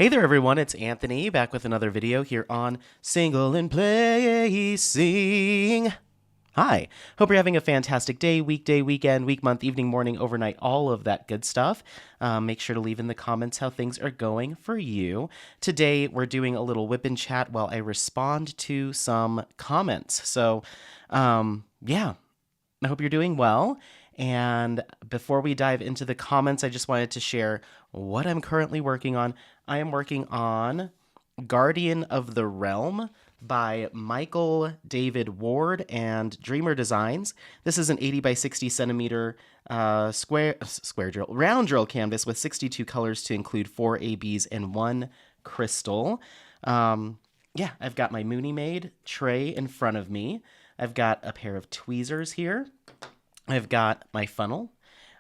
Hey there everyone, it's Anthony back with another video here on Single and Placing. Hi, hope you're having a fantastic day, weekday, weekend, week, month, evening, morning, overnight, all of that good stuff. Make sure to leave in the comments how things are going for you. Today we're doing a little whip and chat while I respond to some comments. So, yeah, I hope you're doing well. And before we dive into the comments, I just wanted to share what I'm currently working on. I am working on Guardian of the Realm by Michael David Ward and Dreamer Designs. This is an 80 by 60 centimeter round drill canvas with 62 colors to include 4 ABs and 1 crystal. Yeah, I've got my Mooney Maid tray in front of me. I've got a pair of tweezers here. I've got my funnel.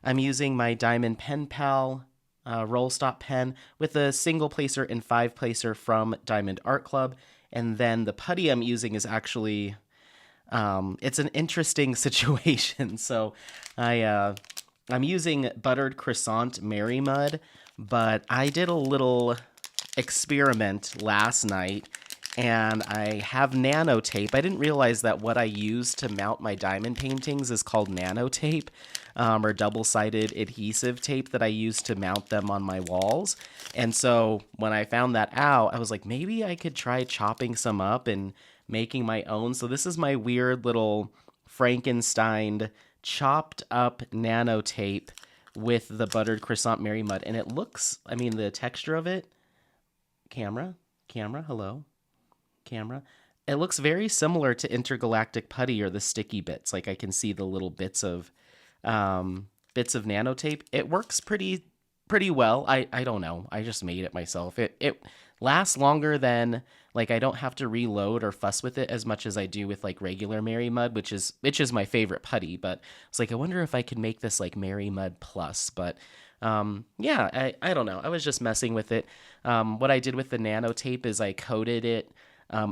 I'm using my Diamond Pen Pal roll stop pen with a single placer and 5 placer from Diamond Art Club. And then the putty I'm using is actually, it's an interesting situation. So I'm using Buttered Croissant Mary Mud, but I did a little experiment last night and I have nanotape. I didn't realize that what I use to mount my diamond paintings is called nanotape, or double-sided adhesive tape that I use to mount them on my walls. And so when I found that out, I was like, maybe I could try chopping some up and making my own. So this is my weird little Frankenstein chopped up nanotape with the Buttered Croissant Mary Mud. And it looks, I mean, the texture of it, camera, hello. Camera. It looks very similar to intergalactic putty or the sticky bits. Like I can see the little bits of nanotape. It works pretty well. I don't know. I just made it myself. It lasts longer than, like, I don't have to reload or fuss with it as much as I do with like regular Mary Mud, which is my favorite putty. But it's like, I wonder if I could make this like Mary Mud Plus. But yeah, I don't know. I was just messing with it. What I did with the nanotape is I coated it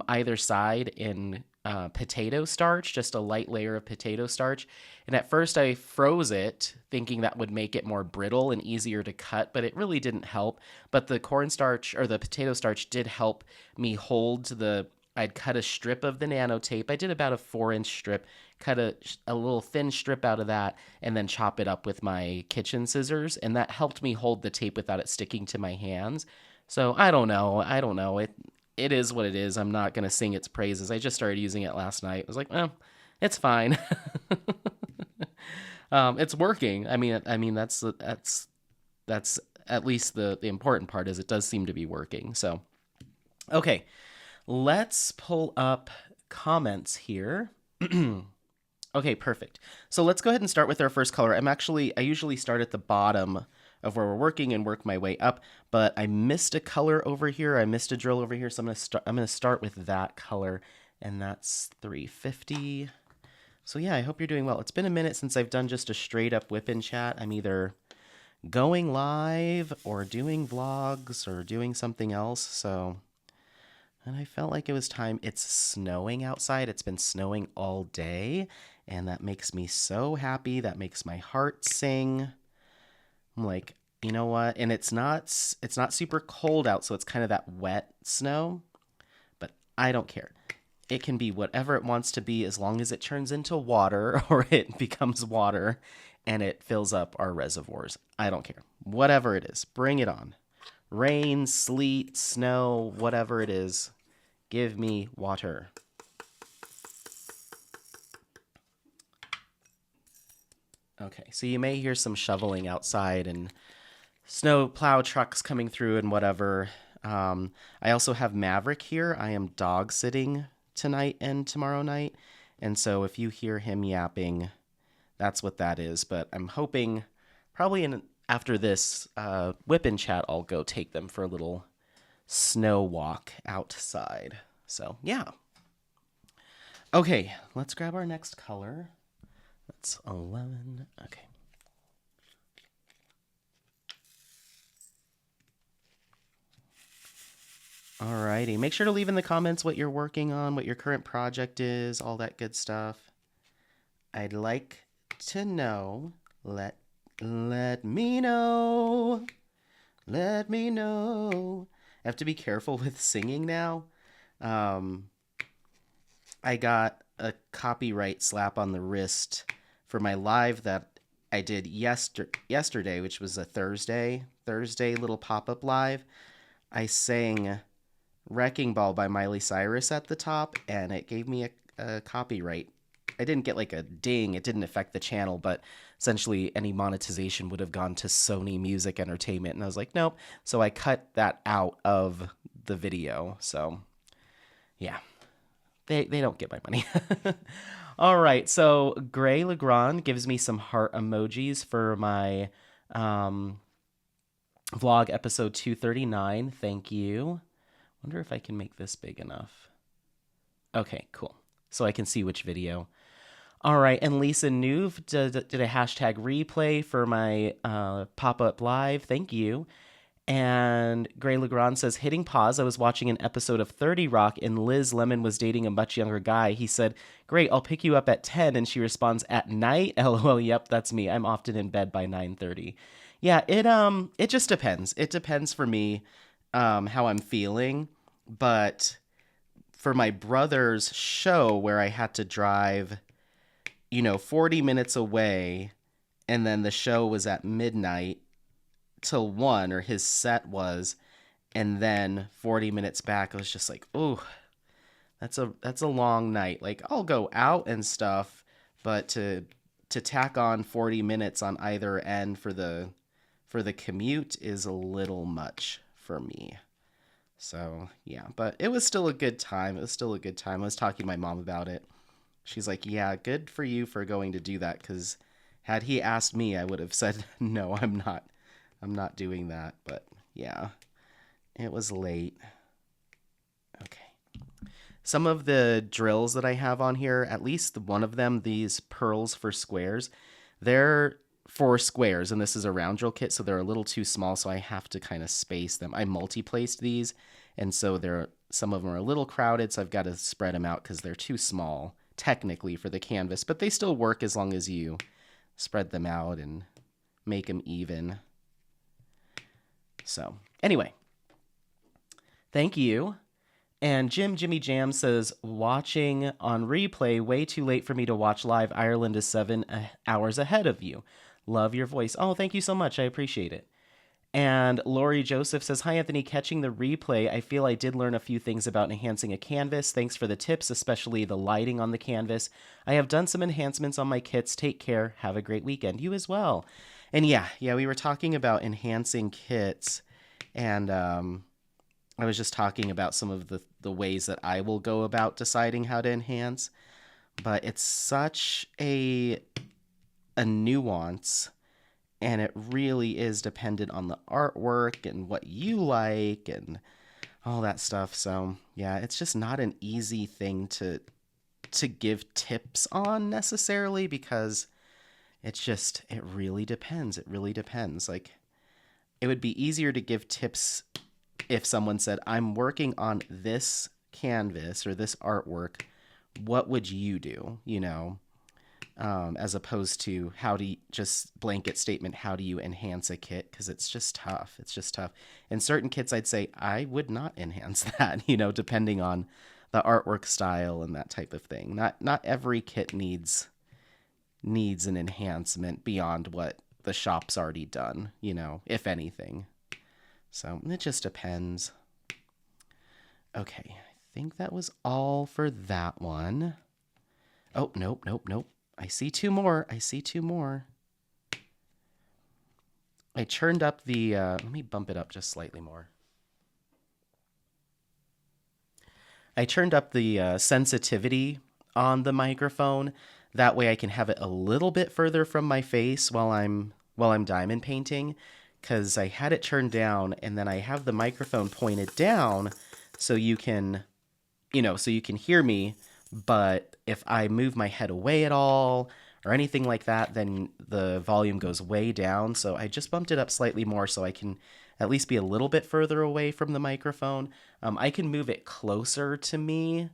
either side in potato starch, just a light layer of potato starch. And at first I froze it, thinking that would make it more brittle and easier to cut, but it really didn't help. But the cornstarch or the potato starch did help me hold I'd cut a strip of the nanotape. I did about a 4-inch strip, cut a little thin strip out of that, and then chop it up with my kitchen scissors. And that helped me hold the tape without it sticking to my hands. So I don't know. It is what it is. I'm not going to sing its praises. I just started using it last night. I was like, well, it's fine. It's working. I mean, that's at least the important part is it does seem to be working. So, okay, let's pull up comments here. Okay, perfect. So let's go ahead and start with our first color. I usually start at the bottom of where we're working and work my way up, but I missed a color over here. I missed a drill over here, so I'm gonna start with that color, and that's 350. So yeah, I hope you're doing well. It's been a minute since I've done just a straight up whip and chat. I'm either going live or doing vlogs or doing something else, and I felt like it was time. It's snowing outside. It's been snowing all day, and that makes me so happy. That makes my heart sing. I'm like, you know what? And it's not super cold out, so it's kind of that wet snow, but I don't care. It can be whatever it wants to be as long as it turns into water or it becomes water and it fills up our reservoirs. I don't care. Whatever it is, bring it on. Rain, sleet, snow, whatever it is, give me water. Okay, so you may hear some shoveling outside and snow plow trucks coming through and whatever. I also have Maverick here. I am dog sitting tonight and tomorrow night. And so if you hear him yapping, that's what that is. But I'm hoping probably after this whip and chat, I'll go take them for a little snow walk outside. So yeah. Okay, let's grab our next color. That's 11. Okay. Alrighty. Make sure to leave in the comments what you're working on, what your current project is, all that good stuff. I'd like to know. Let me know. Let me know. I have to be careful with singing now. Um, I got a copyright slap on the wrist for my live that I did yesterday, which was a Thursday little pop-up live. I sang Wrecking Ball by Miley Cyrus at the top, and it gave me a copyright. I didn't get like a ding, it didn't affect the channel, but essentially any monetization would have gone to Sony Music Entertainment. And I was like, nope. So I cut that out of the video. So yeah, they don't get my money. All right, so Gray Legrand gives me some heart emojis for my um, vlog episode 239. Thank you. Wonder if I can make this big enough. Okay, cool. So I can see which video. All right, and Lisa Nuve did a hashtag replay for my pop-up live. Thank you. And Gray Legrand says, hitting pause, I was watching an episode of 30 Rock and Liz Lemon was dating a much younger guy. He said, great, I'll pick you up at 10. And she responds, at night? LOL, yep, that's me. I'm often in bed by 9:30. Yeah, it just depends. It depends for me how I'm feeling. But for my brother's show where I had to drive, 40 minutes away, and then the show was at midnight till 1, or his set was, and then 40 minutes back, I was just like, oh, that's a long night. Like, I'll go out and stuff, but to tack on 40 minutes on either end for the commute is a little much for me. So, yeah, but it was still a good time. It was still a good time. I was talking to my mom about it. She's like, yeah, good for you for going to do that, because had he asked me, I would have said, no, I'm not doing that. But yeah, it was late. Okay. Some of the drills that I have on here, at least one of them, these pearls for squares, they're for squares, and this is a round drill kit, so they're a little too small, so I have to kind of space them. I multi-placed these, and so some of them are a little crowded, so I've got to spread them out because they're too small, technically, for the canvas, but they still work as long as you spread them out and make them even. So, anyway, thank you. And Jimmy Jam says, watching on replay, way too late for me to watch live. Ireland is 7 hours ahead of you. Love your voice. Oh, thank you so much. I appreciate it. And Lori Joseph says, hi, Anthony. Catching the replay, I feel I did learn a few things about enhancing a canvas. Thanks for the tips, especially the lighting on the canvas. I have done some enhancements on my kits. Take care. Have a great weekend. You as well. And yeah, we were talking about enhancing kits, and I was just talking about some of the ways that I will go about deciding how to enhance, but it's such a nuance, and it really is dependent on the artwork and what you like and all that stuff. So yeah, it's just not an easy thing to give tips on necessarily, because it really depends. It really depends. Like, it would be easier to give tips if someone said, I'm working on this canvas or this artwork, what would you do? As opposed to just blanket statement, how do you enhance a kit? Because it's just tough. It's just tough. In certain kits, I'd say I would not enhance that, depending on the artwork style and that type of thing. Not every kit needs an enhancement beyond what the shop's already done, if anything. So it just depends. Okay, I think that was all for that one. Oh, nope. I see two more. I turned up the, let me bump it up just slightly more. I turned up the sensitivity on the microphone. That way I can have it a little bit further from my face while I'm diamond painting, because I had it turned down, and then I have the microphone pointed down so you can hear me, but if I move my head away at all or anything like that, then the volume goes way down. So I just bumped it up slightly more so I can at least be a little bit further away from the microphone. I can move it closer to me,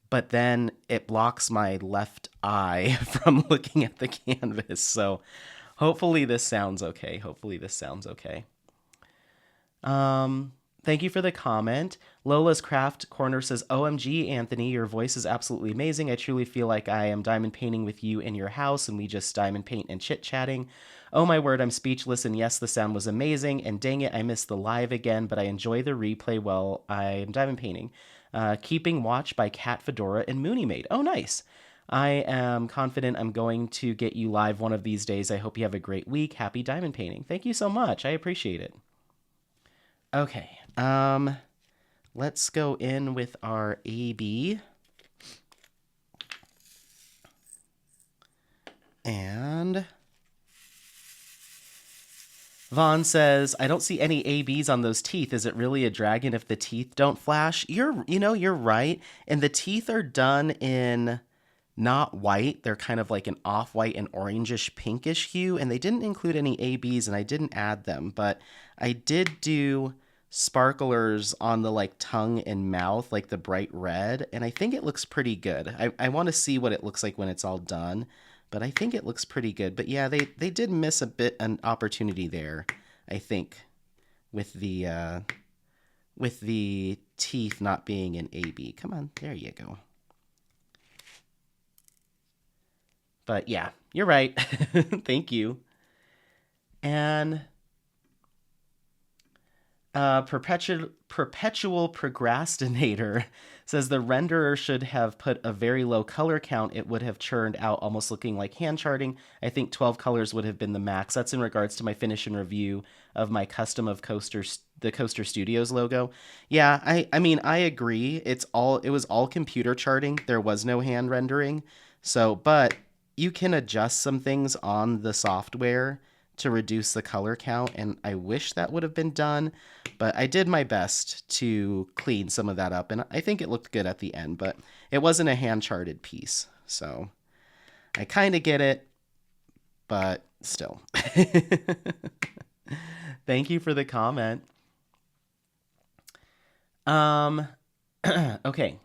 but then it blocks my left eye from looking at the canvas. So hopefully this sounds okay. Thank you for the comment. Lola's Craft Corner says, OMG, Anthony, your voice is absolutely amazing. I truly feel like I am diamond painting with you in your house and we just diamond paint and chit-chatting. Oh my word, I'm speechless, and yes, the sound was amazing, and dang it, I missed the live again, but I enjoy the replay while I'm diamond painting. Keeping Watch by Cat Fedora and Mooney Maid. Oh, nice. I am confident I'm going to get you live one of these days. I hope you have a great week. Happy diamond painting. Thank you so much. I appreciate it. Okay, let's go in with our AB. And Vaughn says, I don't see any ABs on those teeth. Is it really a dragon if the teeth don't flash? You're right. And the teeth are done in not white. They're kind of like an off-white and orangish pinkish hue, and they didn't include any ABs, and I didn't add them, but I did do sparklers on the like tongue and mouth, like the bright red, and I think it looks pretty good. I want to see what it looks like when it's all done, but I think it looks pretty good. But yeah, they did miss an opportunity there, I think, with the teeth not being an AB. Come on, there you go. But yeah, you're right. Thank you. And perpetual procrastinator says the renderer should have put a very low color count. It would have churned out almost looking like hand charting. I think 12 colors would have been the max. That's in regards to my finish and review of my custom of the Coaster Studios logo. Yeah, I mean, I agree. It was all computer charting. There was no hand rendering. So, but you can adjust some things on the software to reduce the color count, and I wish that would have been done, but I did my best to clean some of that up, and I think it looked good at the end, but it wasn't a hand-charted piece, so I kind of get it, but still. Thank you for the comment. Okay.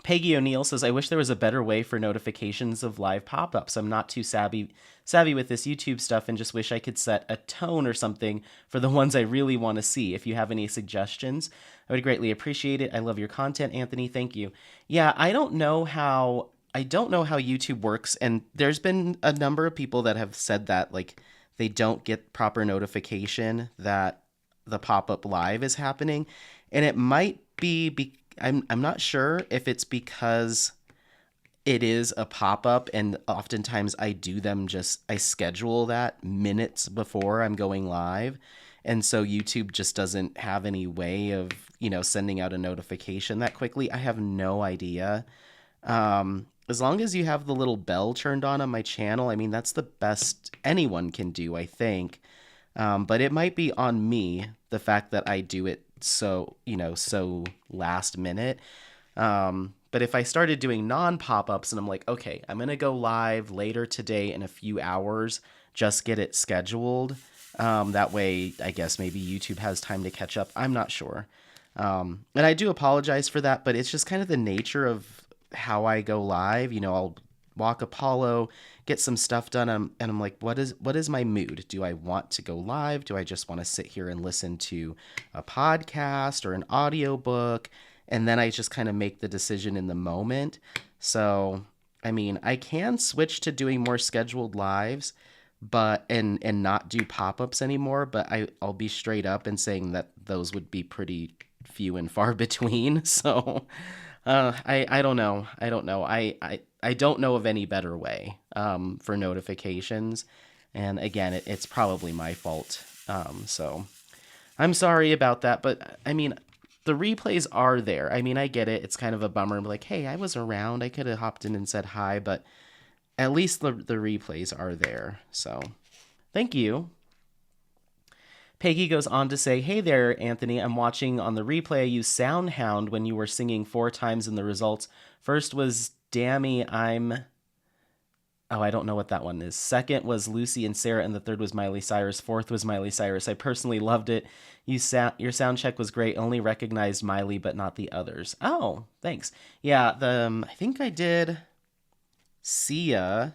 Peggy O'Neill says, I wish there was a better way for notifications of live pop-ups. I'm not too savvy with this YouTube stuff and just wish I could set a tone or something for the ones I really want to see. If you have any suggestions, I would greatly appreciate it. I love your content, Anthony. Thank you. Yeah, I don't know how YouTube works, and there's been a number of people that have said that, like, they don't get proper notification that the pop-up live is happening, and it might be I'm not sure if it's because it is a pop-up, and oftentimes I schedule that minutes before I'm going live, and so YouTube just doesn't have any way of, sending out a notification that quickly. I have no idea. As long as you have the little bell turned on my channel, I mean, that's the best anyone can do, I think. But it might be on me, the fact that I do it so last minute. But if I started doing non-pop-ups and I'm like, okay, I'm going to go live later today in a few hours, just get it scheduled. That way, I guess maybe YouTube has time to catch up. I'm not sure. And I do apologize for that, but it's just kind of the nature of how I go live. I'll walk Apollo, get some stuff done, and I'm like, what is my mood? Do I want to go live? Do I just want to sit here and listen to a podcast or an audiobook? And then I just kind of make the decision in the moment. So, I mean, I can switch to doing more scheduled lives, but and not do pop-ups anymore, but I'll be straight up and saying that those would be pretty few and far between. So, I don't know. I don't know of any better way for notifications. And again, it's probably my fault. So I'm sorry about that. But I mean, the replays are there. I mean, I get it. It's kind of a bummer. I'm like, hey, I was around. I could have hopped in and said hi, but at least the replays are there. So thank you. Peggy goes on to say, hey there, Anthony. I'm watching on the replay. I used SoundHound when you were singing 4 times in the results. First was Dammy, I don't know what that one is. Second was Lucy and Sarah, and the third was Miley Cyrus. Fourth was Miley Cyrus. I personally loved it. Your sound check was great. Only recognized Miley, but not the others. Oh, thanks. Yeah, I think I did Sia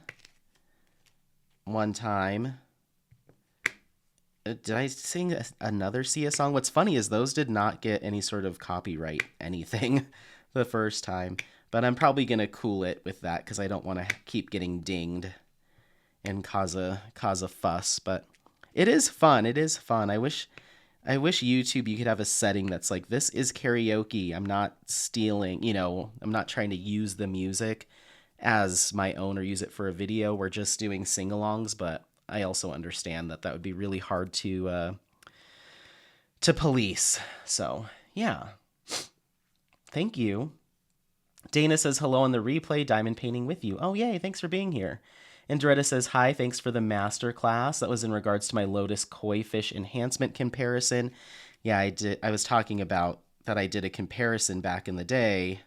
one time. Did I sing another Sia song? What's funny is those did not get any sort of copyright anything the first time. But I'm probably going to cool it with that because I don't want to keep getting dinged and cause a fuss. But it is fun. It is fun. I wish YouTube you could have a setting that's like, this is karaoke. I'm not stealing, I'm not trying to use the music as my own or use it for a video. We're just doing sing-alongs, but I also understand that that would be really hard to police. So, yeah. Thank you. Dana says hello on the replay, diamond painting with you. Oh, yay, thanks for being here. And Doretta says, hi, thanks for the master class. That was in regards to my Lotus koi fish enhancement comparison. Yeah, I was talking about that I did a comparison back in the day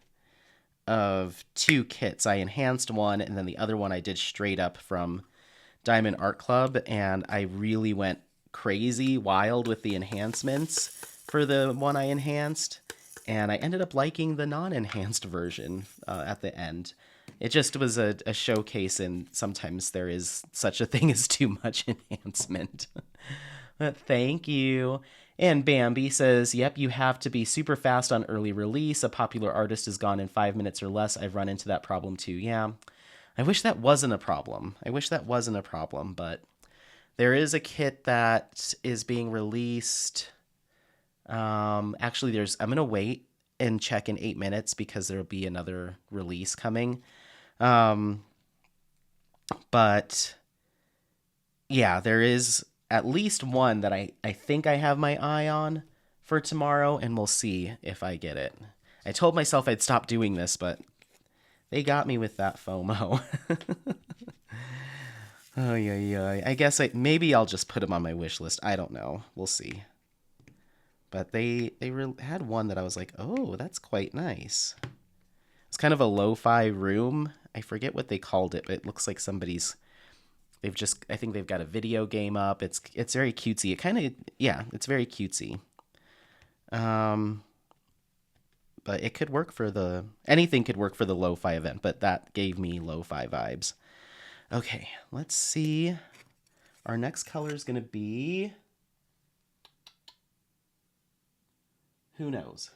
of two kits. I enhanced one, and then the other one I did straight up from Diamond Art Club, and I really went crazy, wild with the enhancements for the one I enhanced, and I ended up liking the non-enhanced version at the end. It just was a showcase, and sometimes there is such a thing as too much enhancement. But thank you. And Bambi says, yep, you have to be super fast on early release. A popular artist is gone in 5 minutes or less. I've run into that problem too. Yeah, I wish that wasn't a problem. But there is a kit that is being released. Actually, I'm going to wait and check in 8 minutes because there'll be another release coming. But yeah, there is at least one that I think I have my eye on for tomorrow, and we'll see if I get it. I told myself I'd stop doing this, but they got me with that FOMO. Oh, yeah. I guess maybe I'll just put them on my wish list. I don't know. We'll see. But they had one that I was like, oh, that's quite nice. It's kind of a lo-fi room. I forget what they called it, but it looks like I think they've got a video game up. It's very cutesy. It's very cutesy. But it could work anything could work for the lo-fi event, but that gave me lo-fi vibes. Okay, let's see. Our next color is going to be... Who knows?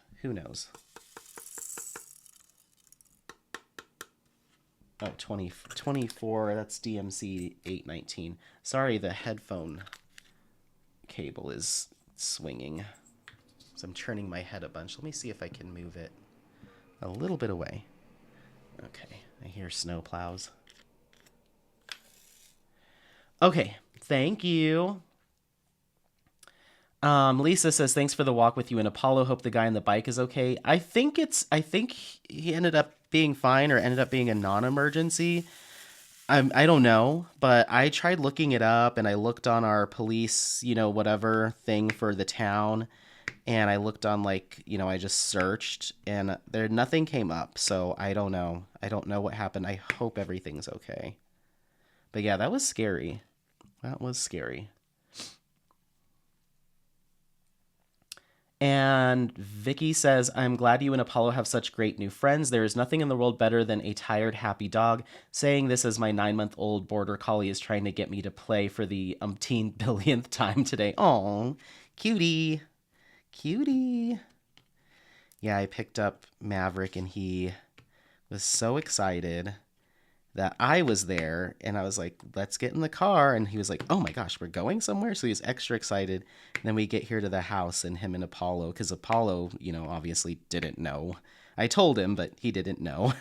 Oh, 24, that's DMC 819. Sorry, the headphone cable is swinging. So I'm turning my head a bunch. Let me see if I can move it a little bit away. Okay, I hear snow plows. Okay, thank you. Lisa says, thanks for the walk with you and Apollo. Hope the guy on the bike is okay. I think he ended up being fine or ended up being a non-emergency. I don't know, but I tried looking it up and I looked on our police, whatever thing for the town. And I looked on I just searched and nothing came up. So I don't know. I don't know what happened. I hope everything's okay. But yeah, that was scary. And Vicky says, I'm glad you and Apollo have such great new friends. There is nothing in the world better than a tired, happy dog. Saying this as my 9-month-old border collie is trying to get me to play for the umpteen billionth time today. Aw, cutie. Yeah, I picked up Maverick and he was so excited that I was there, and I was like, let's get in the car. And he was like, oh my gosh, we're going somewhere? So he was extra excited. And then we get here to the house, and him and Apollo, because Apollo, obviously didn't know. I told him, but he didn't know.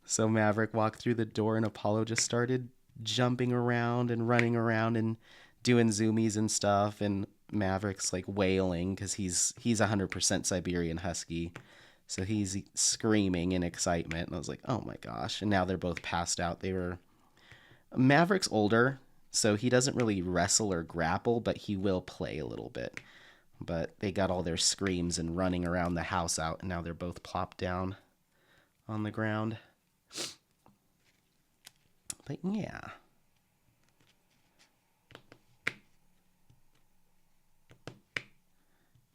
So Maverick walked through the door, and Apollo just started jumping around and running around and doing zoomies and stuff. And Maverick's like wailing because he's 100% Siberian Husky. So he's screaming in excitement. And I was like, oh my gosh. And now they're both passed out. Maverick's older, so he doesn't really wrestle or grapple, but he will play a little bit. But they got all their screams and running around the house out, and now they're both plopped down on the ground. But yeah.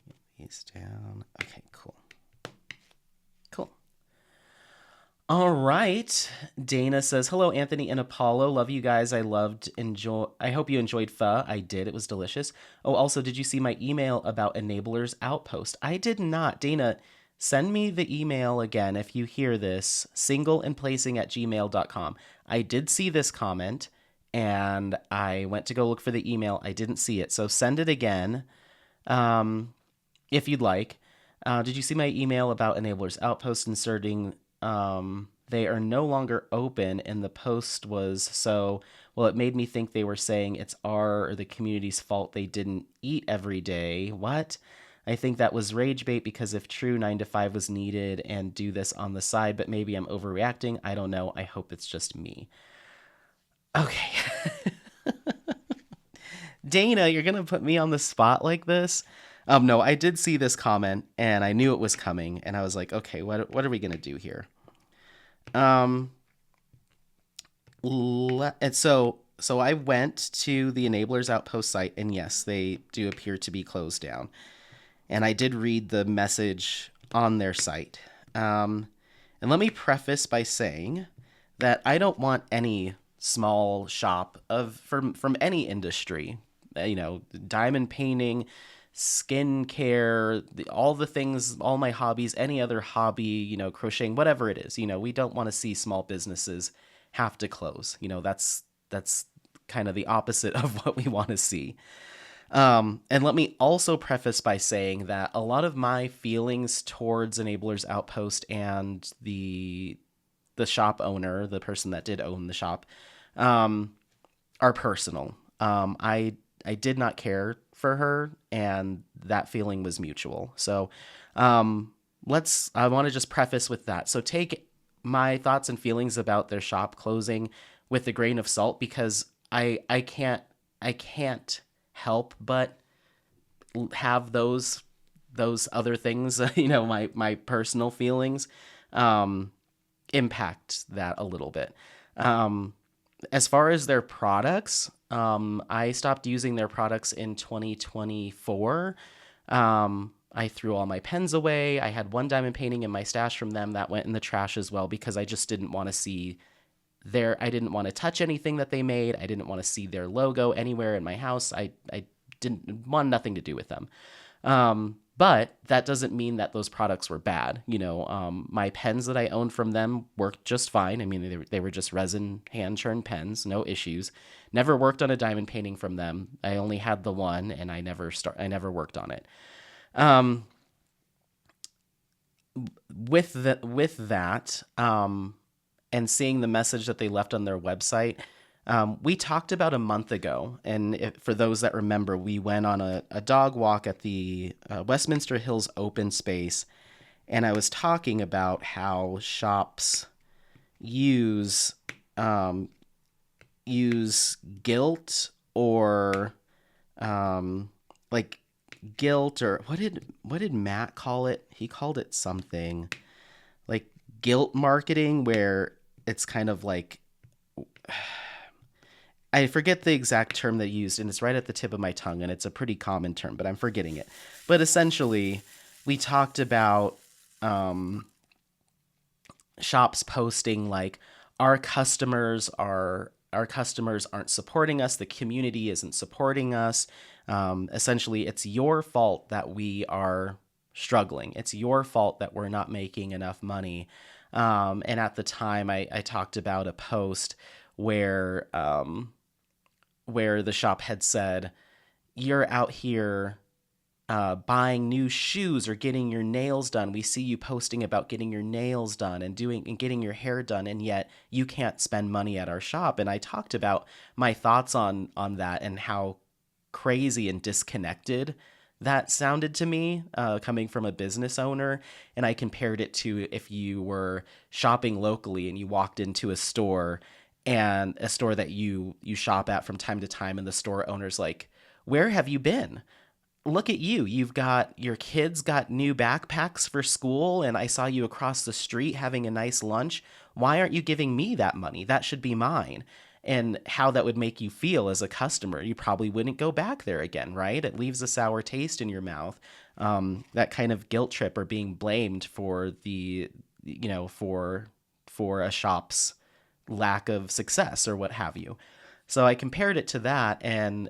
Get these down. Okay, cool. All right. Dana says, "Hello Anthony and Apollo. Love you guys. I hope you enjoyed pho. I did. It was delicious. Oh, also, did you see my email about Enablers Outpost? I did not. Dana, send me the email again if you hear this. Singleandplacing@gmail.com. I did see this comment and I went to go look for the email. I didn't see it. So send it again. Um, if you'd like. Did you see my email about Enablers Outpost inserting? They are no longer open, and the post was so. Well, it made me think they were saying it's our or the community's fault they didn't eat every day. What? I think that was rage bait because if true, 9 to 5 was needed and do this on the side, but maybe I'm overreacting. I don't know. I hope it's just me. Okay. Dana, you're gonna put me on the spot like this? No, I did see this comment and I knew it was coming, and I was like, okay, what are we gonna do here? Um, and so I went to the Enablers Outpost site, and yes, they do appear to be closed down. And I did read the message on their site. And let me preface by saying that I don't want any small shop from any industry, diamond painting, skincare, all the things, all my hobbies, any other hobby, crocheting, whatever it is. We don't want to see small businesses have to close. That's kind of the opposite of what we want to see. And let me also preface by saying that a lot of my feelings towards Enablers Outpost and the shop owner, the person that did own the shop, um, are personal. I did not care for her, and that feeling was mutual. So, I want to just preface with that. So take my thoughts and feelings about their shop closing with a grain of salt, because I can't help but have those other things, my personal feelings, um, impact that a little bit. Um, as far as their products, I stopped using their products in 2024. I threw all my pens away. I had one diamond painting in my stash from them that went in the trash as well, because I just didn't want to see I didn't want to touch anything that they made. I didn't want to see their logo anywhere in my house. I didn't want nothing to do with them. But that doesn't mean that those products were bad. My pens that I owned from them worked just fine. I mean, they were just resin hand churned pens, no issues. Never worked on a diamond painting from them. I only had the one, and I never worked on it. Um, with that, and seeing the message that they left on their website, we talked about a month ago, and for those that remember, we went on a dog walk at the Westminster Hills open space, and I was talking about how shops use um, use guilt, or like guilt, or what did Matt call it? He called it something like guilt marketing, where it's kind of like, I forget the exact term they used, and it's right at the tip of my tongue, and it's a pretty common term, but I'm forgetting it. But essentially, we talked about um, shops posting like, our customers aren't supporting us, the community isn't supporting us. Essentially, it's your fault that we are struggling. It's your fault that we're not making enough money. And at the time, I talked about a post where where the shop had said, "You're out here buying new shoes or getting your nails done. We see you posting about getting your nails done and getting your hair done, and yet you can't spend money at our shop." And I talked about my thoughts on that, and how crazy and disconnected that sounded to me, coming from a business owner. And I compared it to if you were shopping locally and you walked into a store, and a store that you shop at from time to time, and the store owner's like, "Where have you been? Look at you. Your kids got new backpacks for school, and I saw you across the street having a nice lunch. Why aren't you giving me that money? That should be mine." And how that would make you feel as a customer. You probably wouldn't go back there again, right? It leaves a sour taste in your mouth. That kind of guilt trip, or being blamed for the, for for a shop's lack of success or what have you. So I compared it to that, and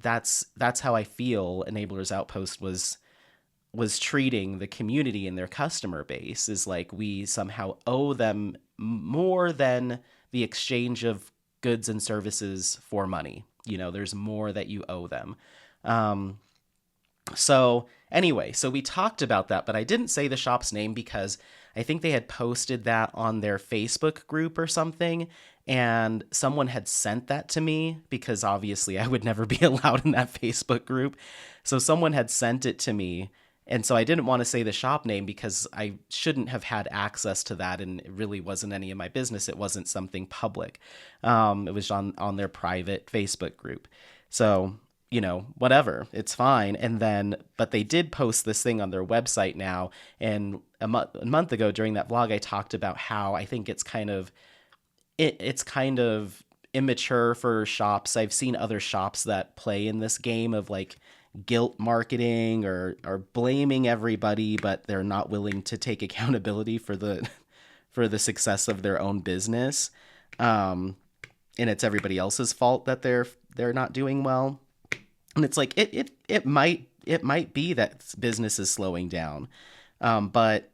that's how I feel Enablers Outpost was treating the community and their customer base, is like we somehow owe them more than the exchange of goods and services for money. There's more that you owe them. Um, so anyway, so we talked about that, but I didn't say the shop's name because I think they had posted that on their Facebook group or something, and someone had sent that to me because obviously I would never be allowed in that Facebook group. So someone had sent it to me, and so I didn't want to say the shop name because I shouldn't have had access to that, and it really wasn't any of my business. It wasn't something public. It was on their private Facebook group. So whatever, it's fine. And then, but they did post this thing on their website now. And a month ago during that vlog, I talked about how I think it's kind of immature for shops. I've seen other shops that play in this game of like guilt marketing or blaming everybody, but they're not willing to take accountability for the success of their own business. And it's everybody else's fault that they're not doing well. And it's like it might be that business is slowing down, but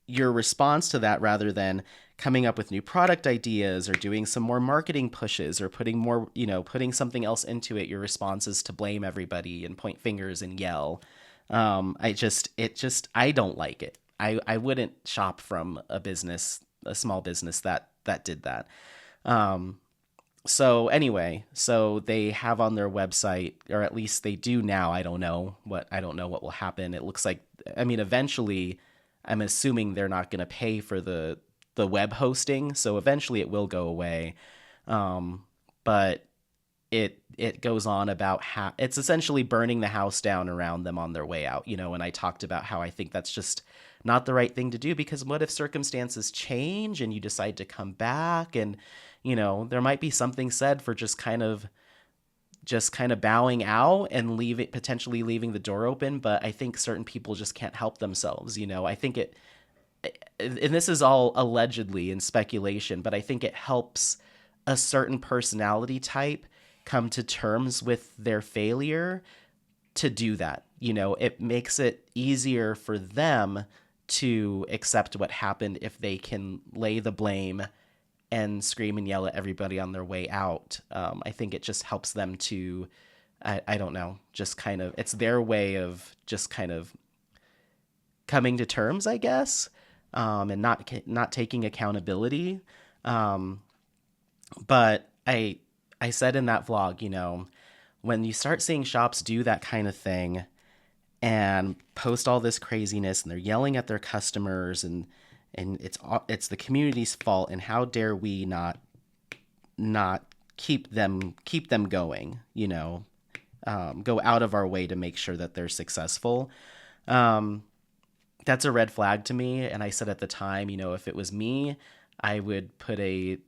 your response to that, rather than coming up with new product ideas or doing some more marketing pushes or putting something else into it, your response is to blame everybody and point fingers and yell. I don't like it. I wouldn't shop from a small business that did that. So anyway, so they have on their website, or at least they do now. I don't know what will happen. It looks like, eventually, I'm assuming they're not going to pay for the web hosting, so eventually it will go away. But it goes on about how it's essentially burning the house down around them on their way out. And I talked about how I think that's just not the right thing to do, because what if circumstances change and you decide to come back, and there might be something said for just kind of bowing out and potentially leaving the door open. But I think certain people just can't help themselves. I think and this is all allegedly in speculation, but I think it helps a certain personality type come to terms with their failure to do that. It makes it easier for them to accept what happened if they can lay the blame and scream and yell at everybody on their way out. I think it just helps them to, I don't know, just kind of, it's their way of just kind of coming to terms, I guess, and not taking accountability. But I said in that vlog, when you start seeing shops do that kind of thing and post all this craziness, and they're yelling at their customers, and it's the community's fault, and how dare we not keep them going, go out of our way to make sure that they're successful. That's a red flag to me. And I said at the time, if it was me, I would put a,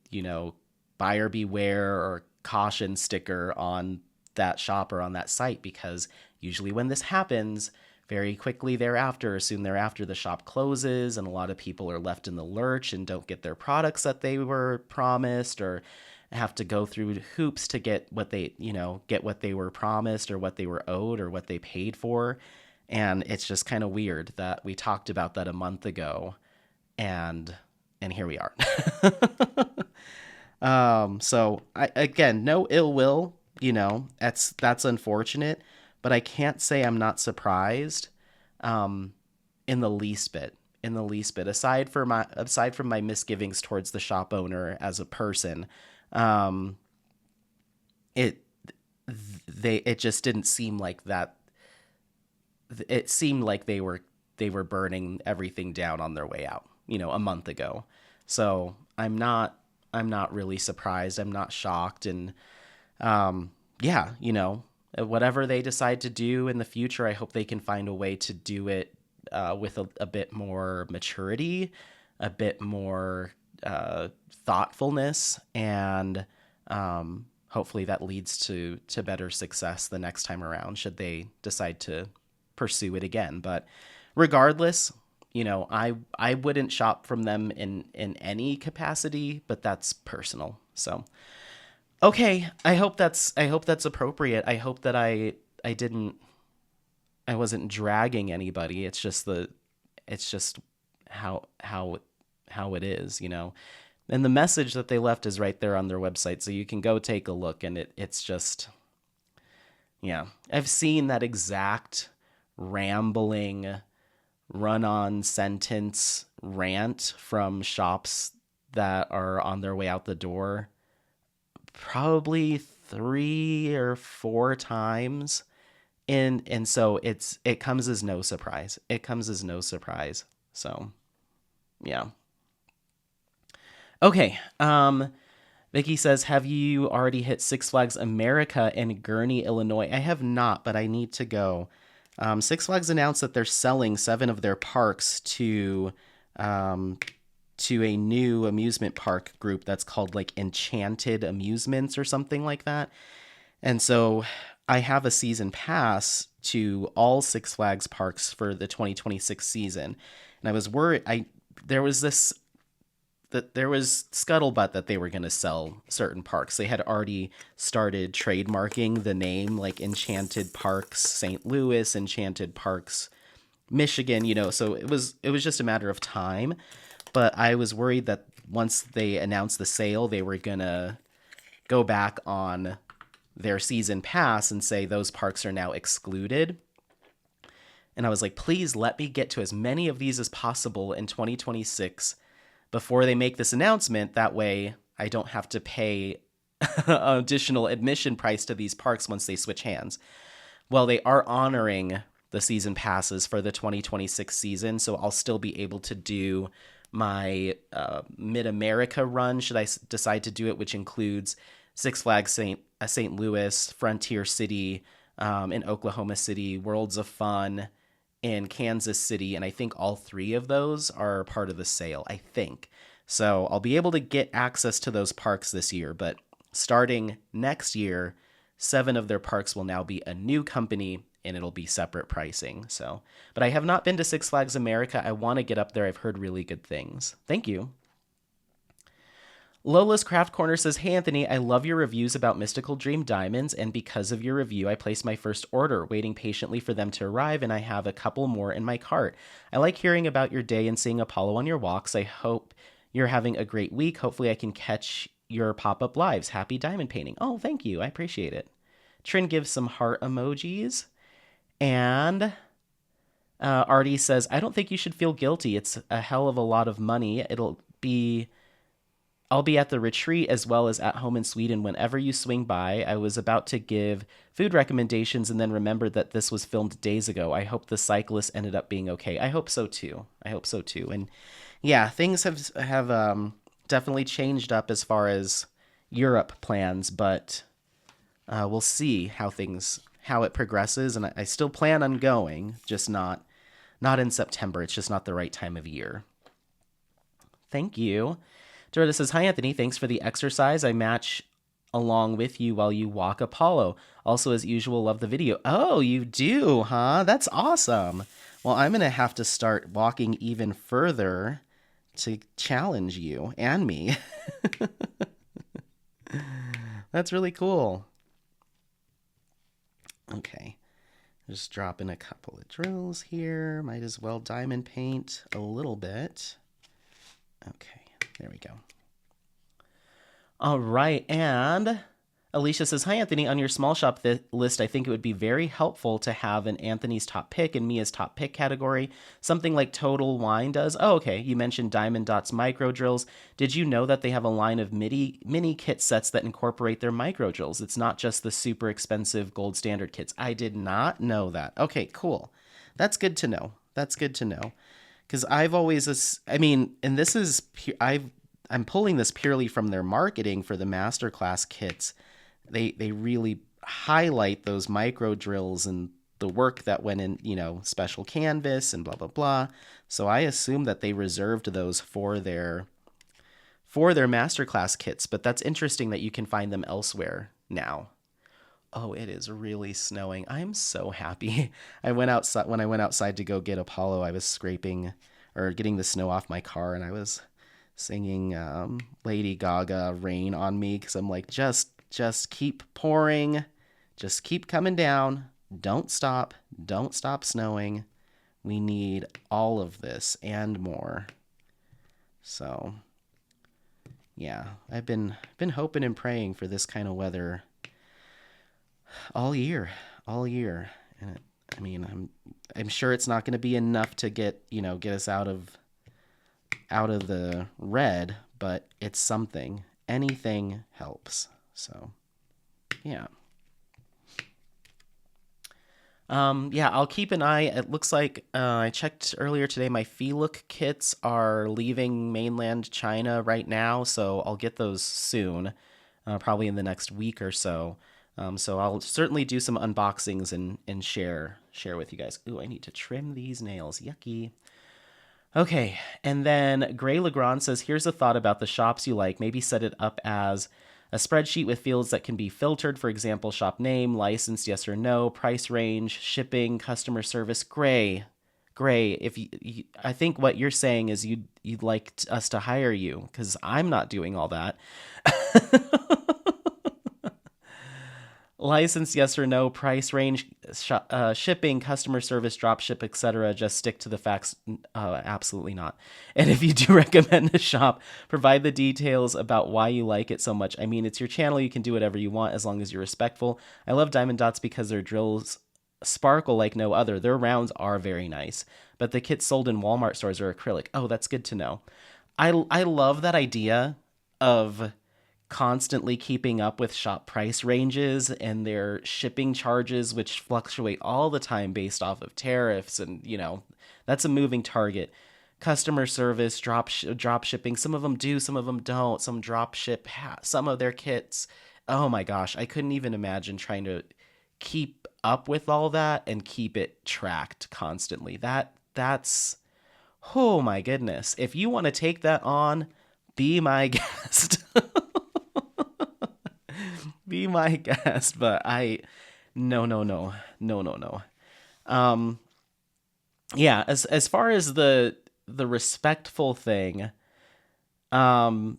buyer beware or caution sticker on that shop or on that site, because usually when this happens, very quickly thereafter, soon thereafter, the shop closes, and a lot of people are left in the lurch and don't get their products that they were promised, or have to go through hoops to get what they were promised, or what they were owed, or what they paid for. And it's just kind of weird that we talked about that a month ago, and here we are. So again, no ill will, that's unfortunate, but I can't say I'm not surprised, in the least bit, aside from my misgivings towards the shop owner as a person. It just didn't seem like that. It seemed like they were burning everything down on their way out, a month ago. So I'm not really surprised. I'm not shocked. And, yeah, whatever they decide to do in the future, I hope they can find a way to do it, with a bit more maturity, a bit more, thoughtfulness, and, hopefully that leads to better success the next time around, should they decide to pursue it again. But regardless, I wouldn't shop from them in any capacity, but that's personal. So, okay, I hope that's appropriate. I hope that I didn't I wasn't dragging anybody. It's just how it is. And the message that they left is right there on their website, so you can go take a look. And it's just, yeah. I've seen that exact rambling, run-on sentence rant from shops that are on their way out the door probably 3 or 4 times. And so it comes as no surprise. It comes as no surprise. So, yeah. Okay. Vicky says, have you already hit Six Flags America in Gurnee, Illinois? I have not, but I need to go. Six Flags announced that they're selling 7 of their parks to a new amusement park group that's called like Enchanted Amusements or something like that. And so I have a season pass to all Six Flags parks for the 2026 season. And I was worried there was this that there was scuttlebutt that they were going to sell certain parks. They had already started trademarking the name, like Enchanted Parks St. Louis, Enchanted Parks Michigan, so it was just a matter of time. But I was worried that once they announced the sale, they were going to go back on their season pass and say those parks are now excluded. And I was like, please let me get to as many of these as possible in 2026 before they make this announcement. That way I don't have to pay additional admission price to these parks once they switch hands. Well, they are honoring the season passes for the 2026 season, so I'll still be able to do my Mid-America run, should I decide to do it, which includes Six Flags St. Louis, Frontier City in Oklahoma City, Worlds of Fun in Kansas City, and I think all 3 of those are part of the sale, I think. So I'll be able to get access to those parks this year, but starting next year, 7 of their parks will now be a new company, and it'll be separate pricing. So, but I have not been to Six Flags America. I want to get up there. I've heard really good things. Thank you. Lola's Craft Corner says, hey, Anthony, I love your reviews about Mystical Dream Diamonds, and because of your review, I placed my first order, waiting patiently for them to arrive, and I have a couple more in my cart. I like hearing about your day and seeing Apollo on your walks. I hope you're having a great week. Hopefully I can catch your pop-up lives. Happy diamond painting. Oh, thank you. I appreciate it. Trin gives some heart emojis. And Artie says, I don't think you should feel guilty. It's a hell of a lot of money. I'll be at the retreat as well as at home in Sweden whenever you swing by. I was about to give food recommendations and then remembered that this was filmed days ago. I hope the cyclist ended up being okay. I hope so too. And yeah, things have definitely changed up as far as Europe plans, but we'll see how it progresses. And I still plan on going, just not in September. It's just not the right time of year. Thank you. Dorota says, hi, Anthony. Thanks for the exercise. I match along with you while you walk Apollo. Also, as usual, love the video. Oh, you do, huh? That's awesome. Well, I'm going to have to start walking even further to challenge you and me. That's really cool. Okay. Just drop in a couple of drills here. Might as well diamond paint a little bit. Okay. There we go. All right, and Alicia says, hi, Anthony. On your small shop list, I think it would be very helpful to have an Anthony's top pick and Mia's top pick category, something like Total Wine does. Oh, okay. You mentioned Diamond Dots micro drills. Did you know that they have a line of mini kit sets that incorporate their micro drills? It's not just the super expensive gold standard kits. I did not know that. Okay, cool. That's good to know. Because I've always, and this is, I'm pulling this purely from their marketing for the masterclass kits. They really highlight those micro drills and the work that went in, special canvas and blah, blah, blah. So I assume that they reserved those for their masterclass kits, but that's interesting that you can find them elsewhere now. Oh, it is really snowing. I'm so happy. When I went outside to go get Apollo, I was scraping or getting the snow off my car, and I was singing Lady Gaga Rain on Me, because I'm like, just keep pouring, just keep coming down, don't stop snowing. We need all of this and more. So yeah, I've been hoping and praying for this kind of weather all year, and I mean, I'm sure it's not going to be enough to get us out of the red, but it's something. Anything helps. So yeah. Yeah, I'll keep an eye. It looks like I checked earlier today. My Look kits are leaving mainland China right now, so I'll get those soon, probably in the next week or so. So I'll certainly do some unboxings and share with you guys. Ooh, I need to trim these nails. Yucky. Okay, and then Gray Legrand says, here's a thought about the shops you like. Maybe set it up as a spreadsheet with fields that can be filtered. For example, shop name, licensed, yes or no, price range, shipping, customer service. Gray, if I think what you're saying is you'd like us to hire you, because I'm not doing all that. License, yes or no, price range, shipping, customer service, drop ship, etc. Just stick to the facts. Absolutely not. And if you do recommend a shop, provide the details about why you like it so much. I mean, it's your channel. You can do whatever you want as long as you're respectful. I love Diamond Dots because their drills sparkle like no other. Their rounds are very nice, but the kits sold in Walmart stores are acrylic. Oh, that's good to know. I love that idea of constantly keeping up with shop price ranges and their shipping charges, which fluctuate all the time based off of tariffs, and that's a moving target. Customer service, drop shipping, some of them do, some of them don't. Some drop ship some of their kits. Oh my gosh, I couldn't even imagine trying to keep up with all that and keep it tracked constantly. That's oh my goodness. If you want to take that on, be my guest. Be my guest, but no. Yeah, as far as the respectful thing, I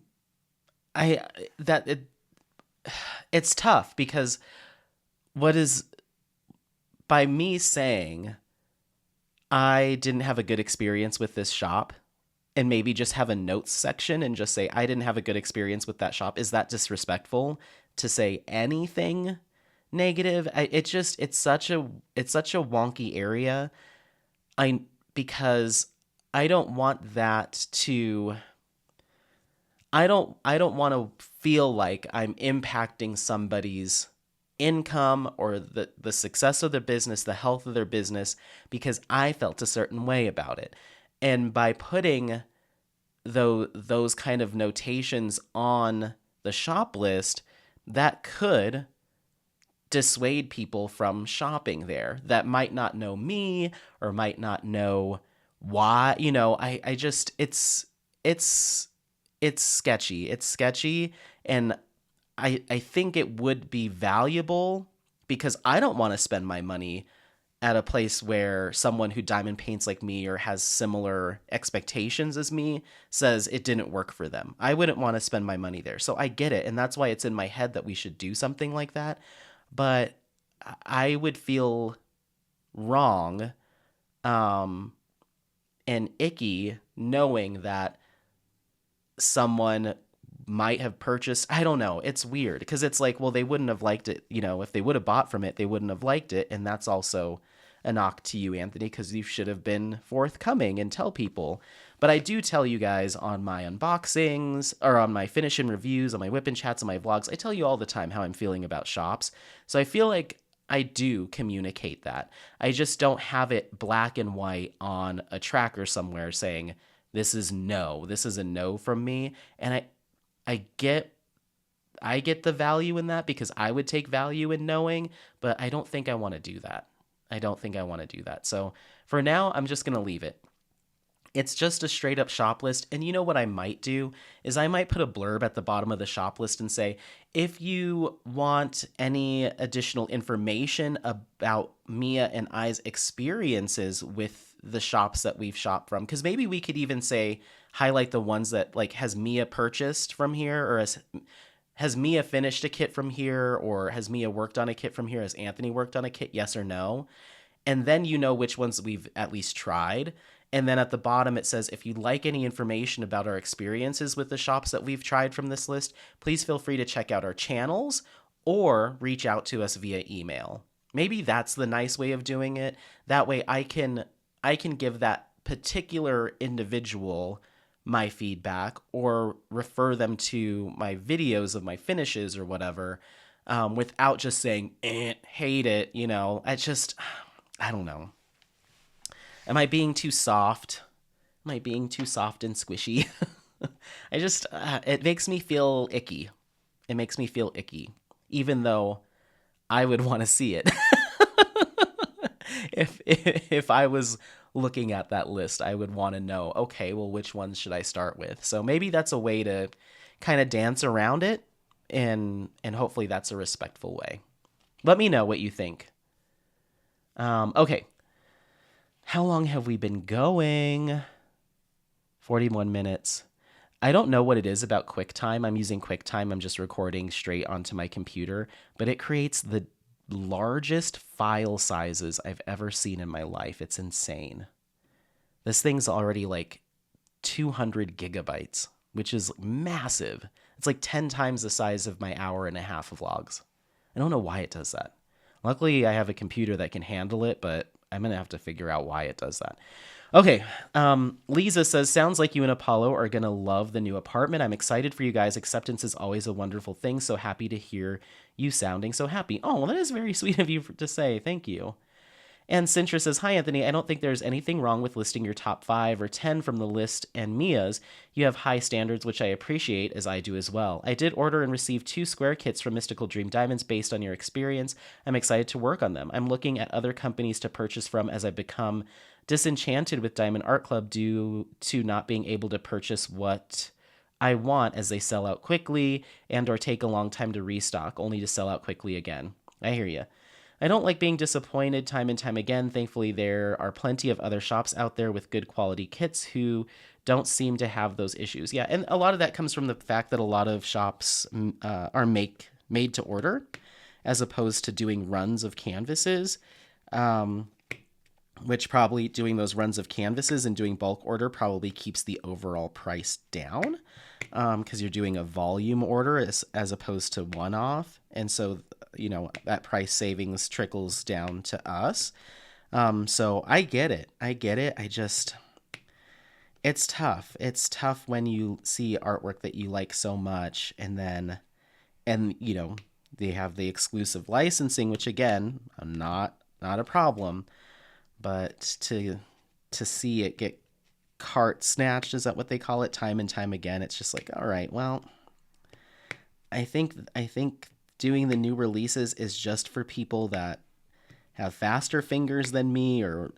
that it's tough, because what is by me saying I didn't have a good experience with this shop, and maybe just have a notes section and just say I didn't have a good experience with that shop, is that disrespectful to say anything negative? It's such a wonky area. Because I don't want that to I don't want to feel like I'm impacting somebody's income or the success of their business, the health of their business, because I felt a certain way about it. And by putting those kind of notations on the shop list, that could dissuade people from shopping there that might not know me or might not know why. I just it's sketchy. It's sketchy, and I think it would be valuable, because I don't want to spend my money at a place where someone who diamond paints like me or has similar expectations as me says it didn't work for them. I wouldn't want to spend my money there. So I get it, and that's why it's in my head that we should do something like that. But I would feel wrong and icky knowing that someone might have purchased. I don't know. It's weird, because it's like, well, they wouldn't have liked it. If they would have bought from it, they wouldn't have liked it. And that's also a knock to you, Anthony, because you should have been forthcoming and tell people. But I do tell you guys on my unboxings, or on my finish and reviews, on my whip and chats, on my vlogs, I tell you all the time how I'm feeling about shops. So I feel like I do communicate that. I just don't have it black and white on a tracker somewhere saying, this is a no from me. And I get the value in that, because I would take value in knowing, but I don't think I want to do that. So for now, I'm just going to leave it. It's just a straight up shop list. And you know what I might do is I might put a blurb at the bottom of the shop list and say, if you want any additional information about Mia and I's experiences with the shops that we've shopped from, because maybe we could even say, highlight the ones that like, has Mia purchased from here, or has Mia finished a kit from here, or has Mia worked on a kit from here? Has Anthony worked on a kit? Yes or no? And then you know which ones we've at least tried. And then at the bottom, it says, if you'd like any information about our experiences with the shops that we've tried from this list, please feel free to check out our channels or reach out to us via email. Maybe that's the nice way of doing it. That way I can give that particular individual my feedback or refer them to my videos of my finishes or whatever, without just saying, hate it. I don't know. Am I being too soft? Am I being too soft and squishy? It makes me feel icky. It makes me feel icky, even though I would want to see it. If I was looking at that list, I would want to know, okay, well, which ones should I start with? So maybe that's a way to kind of dance around it, and hopefully that's a respectful way. Let me know what you think. Okay. How long have we been going? 41 minutes. I don't know what it is about QuickTime. I'm using QuickTime. I'm just recording straight onto my computer, but it creates the largest file sizes I've ever seen in my life. It's insane. This thing's already like 200 gigabytes, which is massive. It's like 10 times the size of my hour-and-a-half vlogs. I don't know why it does that. Luckily, I have a computer that can handle it, but I'm going to have to figure out why it does that. Okay, Lisa says, sounds like you and Apollo are going to love the new apartment. I'm excited for you guys. Acceptance is always a wonderful thing, so happy to hear you sounding so happy. Oh, well, that is very sweet of you to say. Thank you. And Sintra says, hi, Anthony. I don't think there's anything wrong with listing your top 5 or 10 from the list and Mia's. You have high standards, which I appreciate, as I do as well. I did order and receive 2 square kits from Mystical Dream Diamonds based on your experience. I'm excited to work on them. I'm looking at other companies to purchase from as I become disenchanted with Diamond Art Club due to not being able to purchase what I want as they sell out quickly and or take a long time to restock, only to sell out quickly again. I hear you. I don't like being disappointed time and time again. Thankfully, there are plenty of other shops out there with good quality kits who don't seem to have those issues. Yeah, and a lot of that comes from the fact that a lot of shops are made to order as opposed to doing runs of canvases, which probably doing those runs of canvases and doing bulk order probably keeps the overall price down because you're doing a volume order as opposed to one-off. And so that price savings trickles down to us. So I get it. It's tough. It's tough when you see artwork that you like so much and they have the exclusive licensing, which again, not a problem, but to see it get cart snatched, is that what they call it, time and time again, it's just like, all right, well, I think doing the new releases is just for people that have faster fingers than me or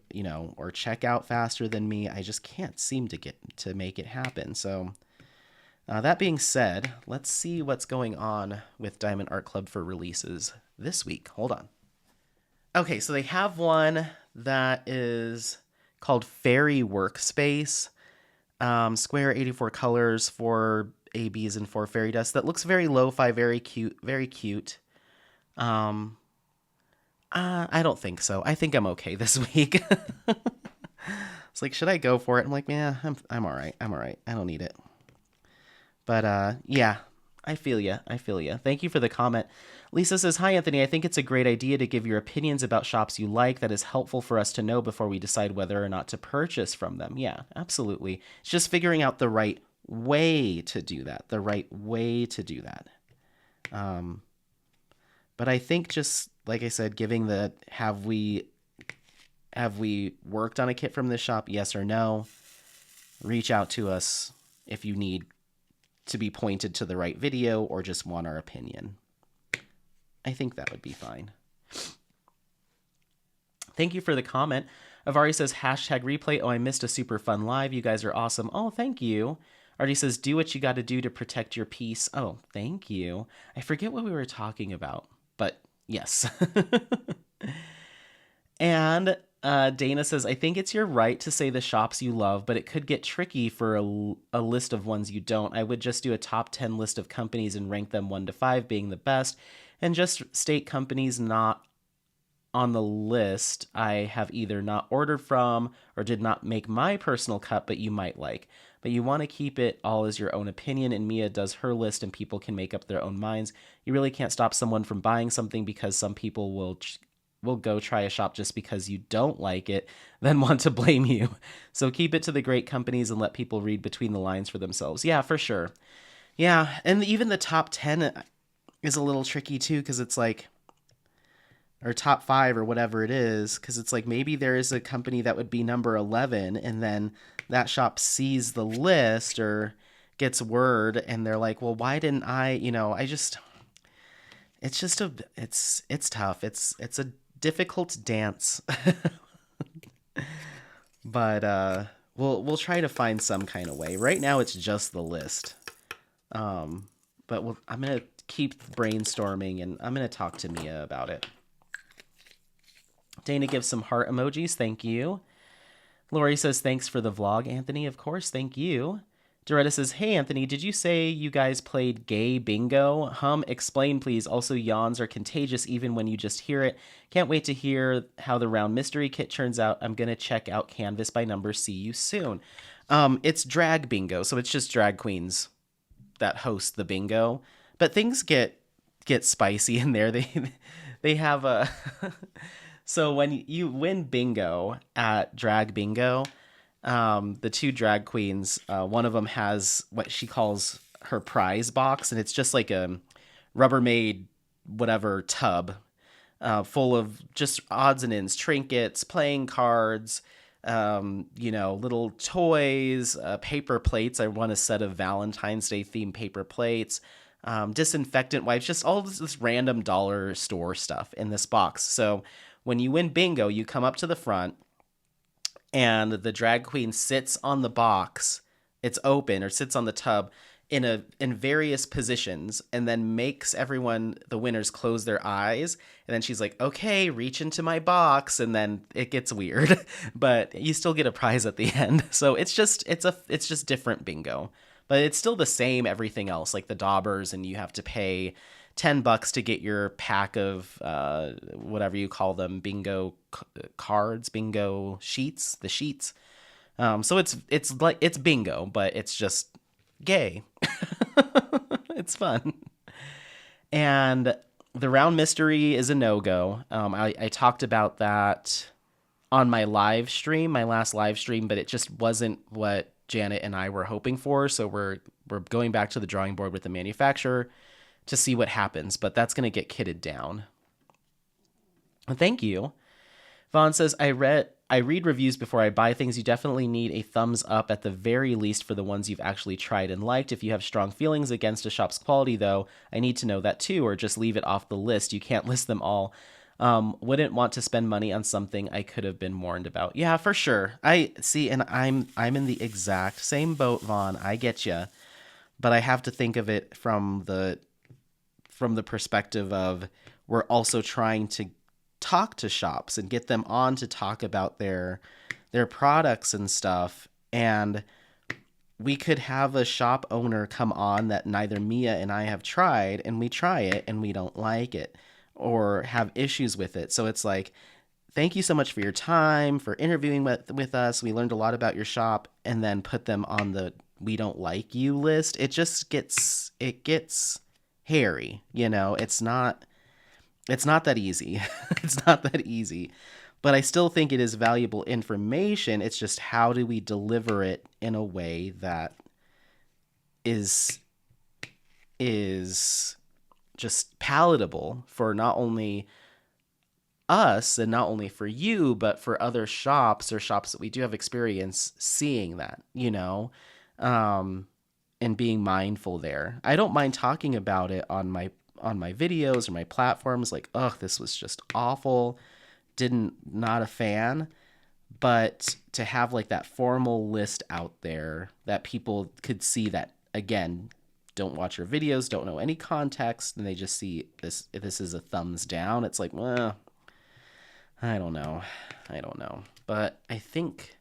check out faster than me. I just can't seem to make it happen. So that being said, let's see what's going on with Diamond Art Club for releases this week. Hold on. Okay, so they have one that is called Fairy Workspace. Square 84 colors, 4 ABs and 4 fairy dust. That looks very lo-fi, very cute, very cute. I don't think so. I think I'm okay this week. It's like, should I go for it? I'm like, yeah, I'm all right. I don't need it. But yeah, I feel you. Thank you for the comment. Lisa says, hi, Anthony. I think it's a great idea to give your opinions about shops you like. That is helpful for us to know before we decide whether or not to purchase from them. Yeah, absolutely. It's just figuring out the right way to do that. But I think just, like I said, giving the, have we worked on a kit from this shop? Yes or no. Reach out to us if you need to be pointed to the right video or just want our opinion. I think that would be fine. Thank you for the comment. Avari says, hashtag replay. Oh, I missed a super fun live. You guys are awesome. Oh, thank you. Artie says, do what you got to do to protect your peace. Oh, thank you. I forget what we were talking about, but yes. And Dana says, I think it's your right to say the shops you love, but it could get tricky for a list of ones you don't. I would just do a top 10 list of companies and rank them 1 to 5 being the best, and just state companies not on the list I have either not ordered from or did not make my personal cut, but you might like. But you want to keep it all as your own opinion, and Mia does her list and people can make up their own minds. You really can't stop someone from buying something because some people will go try a shop just because you don't like it, then want to blame you. So keep it to the great companies and let people read between the lines for themselves. Yeah, for sure. Yeah, and even the top 10 is a little tricky too, because it's like, or top 5 or whatever it is, because it's like maybe there is a company that would be number 11 and then that shop sees the list or gets word and they're like, well, why didn't I, it's just it's tough. It's a difficult dance. But we'll try to find some kind of way. Right now it's just the list. But I'm going to keep brainstorming and I'm going to talk to Mia about it. Dana gives some heart emojis. Thank you. Lori says, thanks for the vlog, Anthony. Of course, thank you. Doretta says, hey, Anthony, did you say you guys played gay bingo? Explain, please. Also, yawns are contagious even when you just hear it. Can't wait to hear how the round mystery kit turns out. I'm going to check out Canvas by Number. See you soon. It's drag bingo, so it's just drag queens that host the bingo. But things get spicy in there. They have a... So when you win bingo at drag bingo, the 2 drag queens, one of them has what she calls her prize box, and it's just like a Rubbermaid whatever tub full of just odds and ends, trinkets, playing cards, little toys, paper plates. I won a set of Valentine's Day themed paper plates, disinfectant wipes, just all this random dollar store stuff in this box. So when you win bingo, you come up to the front and the drag queen sits on the box. It's open, or sits on the tub in various positions, and then makes everyone, the winners, close their eyes. And then she's like, okay, reach into my box. And then it gets weird, but you still get a prize at the end. So it's just different bingo, but it's still the same everything else, like the daubers, and you have to pay $10 to get your pack of whatever you call them, bingo cards, bingo sheets, the sheets. So it's bingo, but it's just gay. It's fun. And the round mystery is a no-go. I talked about that on my live stream, my last live stream, but it just wasn't what Janet and I were hoping for. So we're going back to the drawing board with the manufacturer to see what happens, but that's going to get kitted down. Thank you. Vaughn says, I read reviews before I buy things. You definitely need a thumbs up at the very least for the ones you've actually tried and liked. If you have strong feelings against a shop's quality, though, I need to know that too, or just leave it off the list. You can't list them all. Wouldn't want to spend money on something I could have been warned about. Yeah, for sure. I see, and I'm in the exact same boat, Vaughn. I get you, but I have to think of it from the perspective of we're also trying to talk to shops and get them on to talk about their products and stuff. And we could have a shop owner come on that neither Mia and I have tried, and we try it and we don't like it or have issues with it. So it's like, thank you so much for your time, for interviewing with us. We learned a lot about your shop, and then put them on the we don't like you list. It just gets hairy, it's not that easy. It's not that easy, but I still think it is valuable information. It's just, how do we deliver it in a way that is just palatable for not only us and not only for you, but for other shops or shops that we do have experience seeing that, and being mindful there. I don't mind talking about it on my videos or my platforms, like, oh, this was just awful, not a fan. But to have like that formal list out there that people could see that, again, don't watch your videos, don't know any context, and they just see this, if this is a thumbs down, it's like, well, I don't know. I don't know. But I think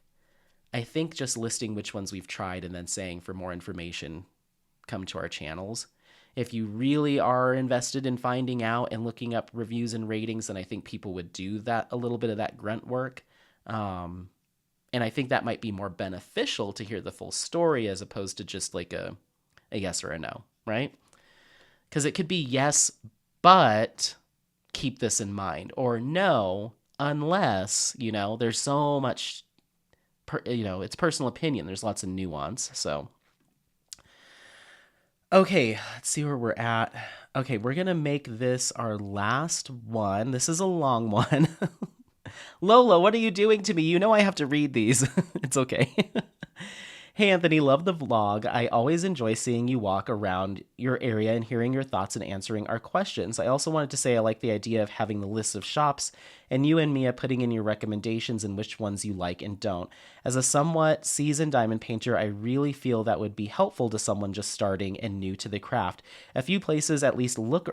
just listing which ones we've tried and then saying for more information, come to our channels. If you really are invested in finding out and looking up reviews and ratings, then I think people would do that, a little bit of that grunt work. And I think that might be more beneficial to hear the full story as opposed to just like a yes or a no, right? Because it could be yes, but keep this in mind, or no, unless, there's so much, it's personal opinion. There's lots of nuance. So, okay, let's see where we're at. Okay, we're going to make this our last one. This is a long one. Lola, what are you doing to me? You know I have to read these. It's okay. Hey, Anthony, love the vlog. I always enjoy seeing you walk around your area and hearing your thoughts and answering our questions. I also wanted to say I like the idea of having the list of shops and you and Mia putting in your recommendations and which ones you like and don't. As a somewhat seasoned diamond painter, I really feel that would be helpful to someone just starting and new to the craft. A few places to at least look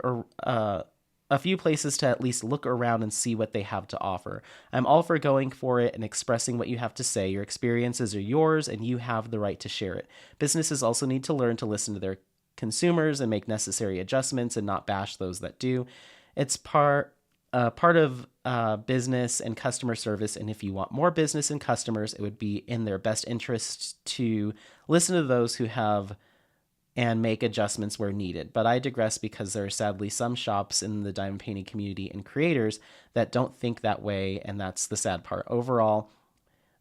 around and see what they have to offer. I'm all for going for it and expressing what you have to say. Your experiences are yours and you have the right to share it. Businesses also need to learn to listen to their consumers and make necessary adjustments and not bash those that do. It's part of business and customer service, and if you want more business and customers, it would be in their best interest to listen to those who have and make adjustments where needed. But I digress because there are sadly some shops in the diamond painting community and creators that don't think that way, and that's the sad part. Overall,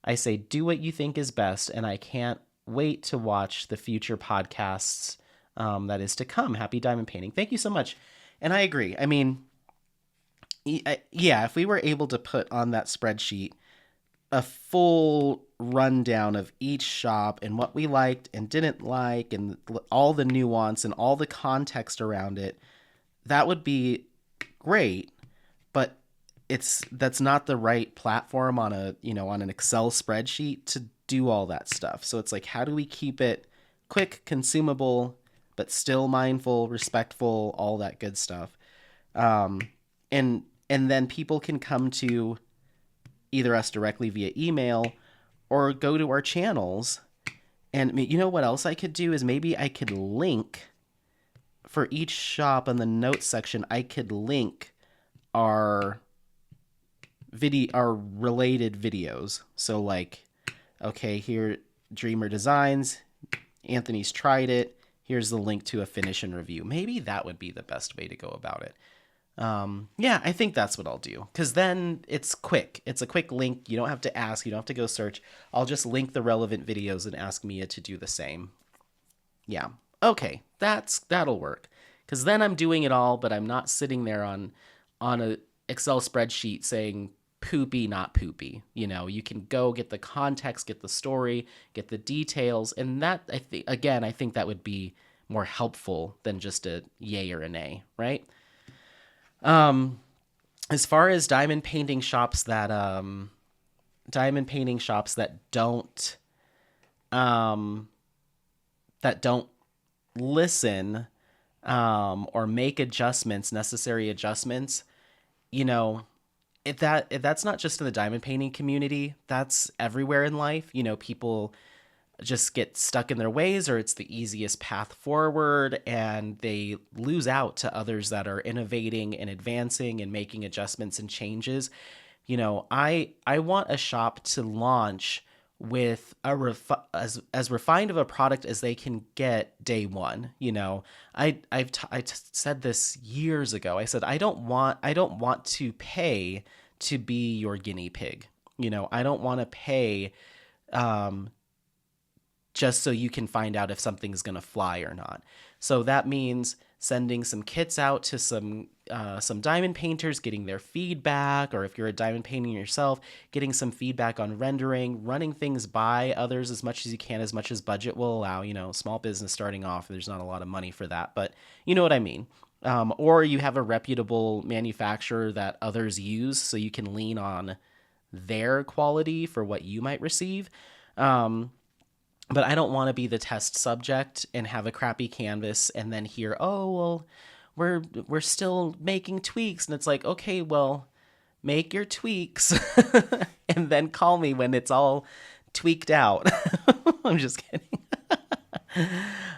I say do what you think is best, and I can't wait to watch the future podcasts that is to come. Happy diamond painting. Thank you so much. And I agree. I mean, yeah, if we were able to put on that spreadsheet a full rundown of each shop and what we liked and didn't like and all the nuance and all the context around it, that would be great. But that's not the right platform on on an Excel spreadsheet to do all that stuff. So it's like, how do we keep it quick, consumable, but still mindful, respectful, all that good stuff. And then people can come to either us directly via email or go to our channels. And you know what else I could do is maybe I could link for each shop in the notes section. I could link our related videos. So like, okay, here, Dreamer Designs, Anthony's tried it. Here's the link to a finish and review. Maybe that would be the best way to go about it. Yeah, I think that's what I'll do. Because then it's quick. It's a quick link. You don't have to ask. You don't have to go search. I'll just link the relevant videos and ask Mia to do the same. Yeah. Okay, that'll work. Because then I'm doing it all, but I'm not sitting there on a Excel spreadsheet saying poopy, not poopy. You can go get the context, get the story, get the details, and that I think that would be more helpful than just a yay or a nay, right? As far as diamond painting shops that don't listen or make necessary adjustments, if that's not just in the diamond painting community, that's everywhere in life. People just get stuck in their ways, or it's the easiest path forward, and they lose out to others that are innovating and advancing and making adjustments and changes. I want a shop to launch with as refined of a product as they can get day one. I said this years ago. I said I don't want to pay to be your guinea pig. I don't want to pay just so you can find out if something's going to fly or not. So that means sending some kits out to some diamond painters, getting their feedback, or if you're a diamond painter yourself, getting some feedback on rendering, running things by others as much as you can, as much as budget will allow. Small business starting off, there's not a lot of money for that, but you know what I mean. Or you have a reputable manufacturer that others use, so you can lean on their quality for what you might receive. Um, but I don't want to be the test subject and have a crappy canvas and then hear, oh, well, we're still making tweaks. And it's like, okay, well, make your tweaks and then call me when it's all tweaked out. I'm just kidding.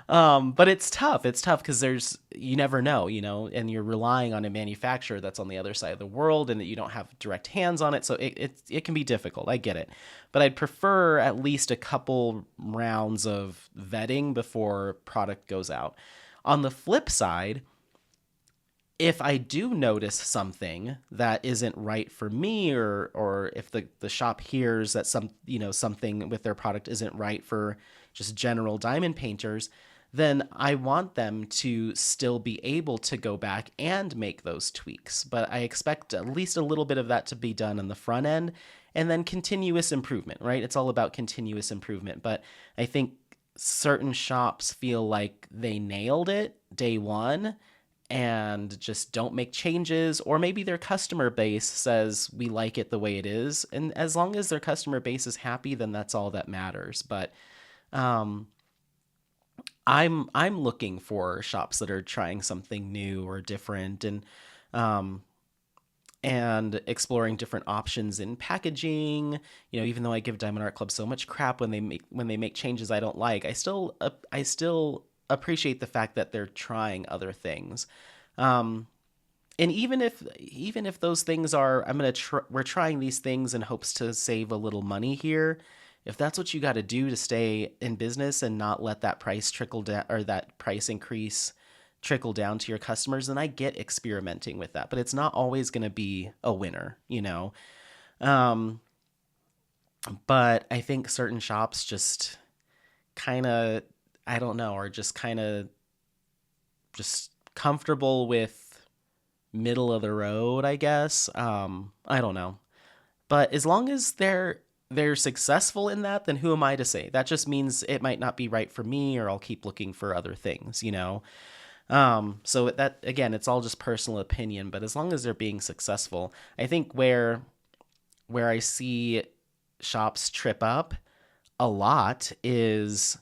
But it's tough. It's tough because you never know, and you're relying on a manufacturer that's on the other side of the world and that you don't have direct hands on it. So it can be difficult. I get it. But I'd prefer at least a couple rounds of vetting before product goes out. On the flip side, if I do notice something that isn't right for me, or if the shop hears that something with their product isn't right for just general diamond painters, then I want them to still be able to go back and make those tweaks. But I expect at least a little bit of that to be done on the front end, and then continuous improvement, right? It's all about continuous improvement. But I think certain shops feel like they nailed it day one and just don't make changes, or maybe their customer base says we like it the way it is, and as long as their customer base is happy, then that's all that matters. But um, I'm looking for shops that are trying something new or different, um, and exploring different options in packaging. Even though I give Diamond Art Club so much crap when they make changes I don't like, I still appreciate the fact that they're trying other things. Um, and even if those things are, we're trying these things in hopes to save a little money here. If that's what you got to do to stay in business and not let that price trickle down, or that price increase trickle down to your customers, then I get experimenting with that. But it's not always going to be a winner. Um, but I think certain shops just kind of, I don't know, are just kind of just comfortable with middle of the road, I guess. I don't know. But as long as they're successful in that, then who am I to say? That just means it might not be right for me, or I'll keep looking for other things. So that, again, it's all just personal opinion, but as long as they're being successful, I think where I see shops trip up a lot is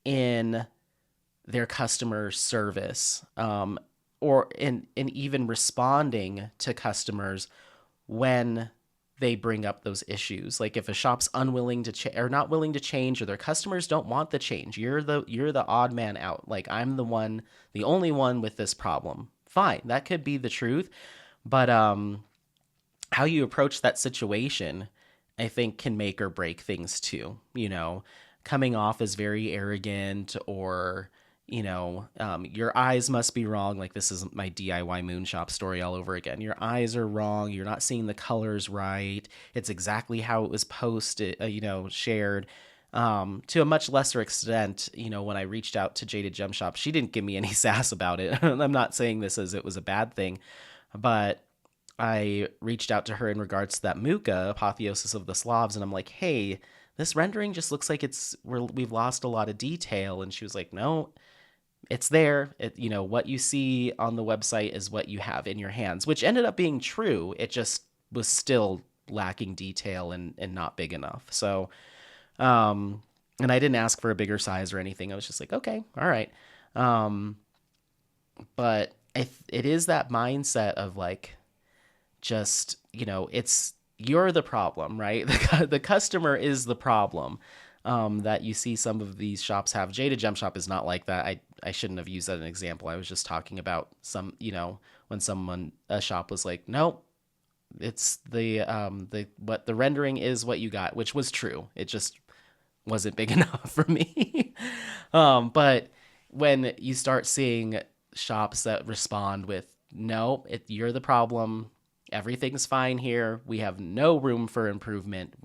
in their customer service, or in even responding to customers when they bring up those issues. Like if a shop's unwilling to or not willing to change, or their customers don't want the change, you're the odd man out. Like, I'm the only one with this problem. Fine, that could be the truth, but how you approach that situation, I think, can make or break things too. Coming off as very arrogant, or your eyes must be wrong. Like, this is my DIY moon shop story all over again. Your eyes are wrong. You're not seeing the colors right. It's exactly how it was posted, shared. To a much lesser extent, when I reached out to Jaded Gem Shop, she didn't give me any sass about it. I'm not saying this as it was a bad thing, but I reached out to her in regards to that Muka, Apotheosis of the Slavs, and I'm like, hey, this rendering just looks like we've lost a lot of detail. And she was like, no, it's there. What you see on the website is what you have in your hands, which ended up being true. It just was still lacking detail and not big enough. So, and I didn't ask for a bigger size or anything. I was just like, okay, all right. But it is that mindset of like, just, you're the problem, right? The customer is the problem, that you see some of these shops have. Jaded Gem Shop is not like that. I shouldn't have used that as an example. I was just talking about when a shop was like, nope, it's what the rendering is what you got, which was true. It just wasn't big enough for me. But when you start seeing shops that respond with, no, you're the problem, everything's fine here, we have no room for improvement,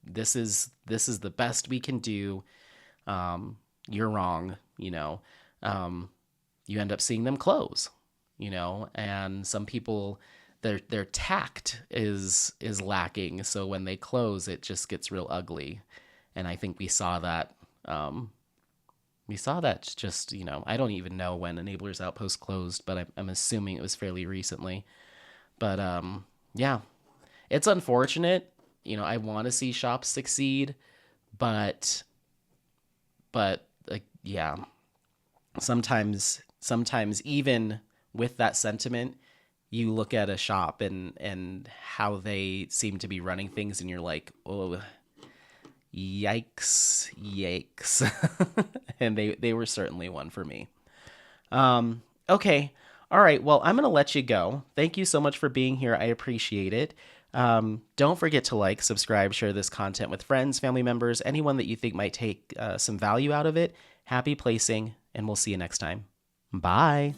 this is the best we can do, you're wrong, you end up seeing them close, and some people, their tact is lacking, so when they close, it just gets real ugly. And I think we saw that just, I don't even know when Enablers Outpost closed, but I'm assuming it was fairly recently. But yeah, It's unfortunate. I want to see shops succeed, but like, yeah, sometimes even with that sentiment, you look at a shop and how they seem to be running things, and you're like, oh, yikes. And they were certainly one for me. Okay. All right. Well, I'm going to let you go. Thank you so much for being here. I appreciate it. Don't forget to like, subscribe, share this content with friends, family members, anyone that you think might take some value out of it. Happy placing, and we'll see you next time. Bye.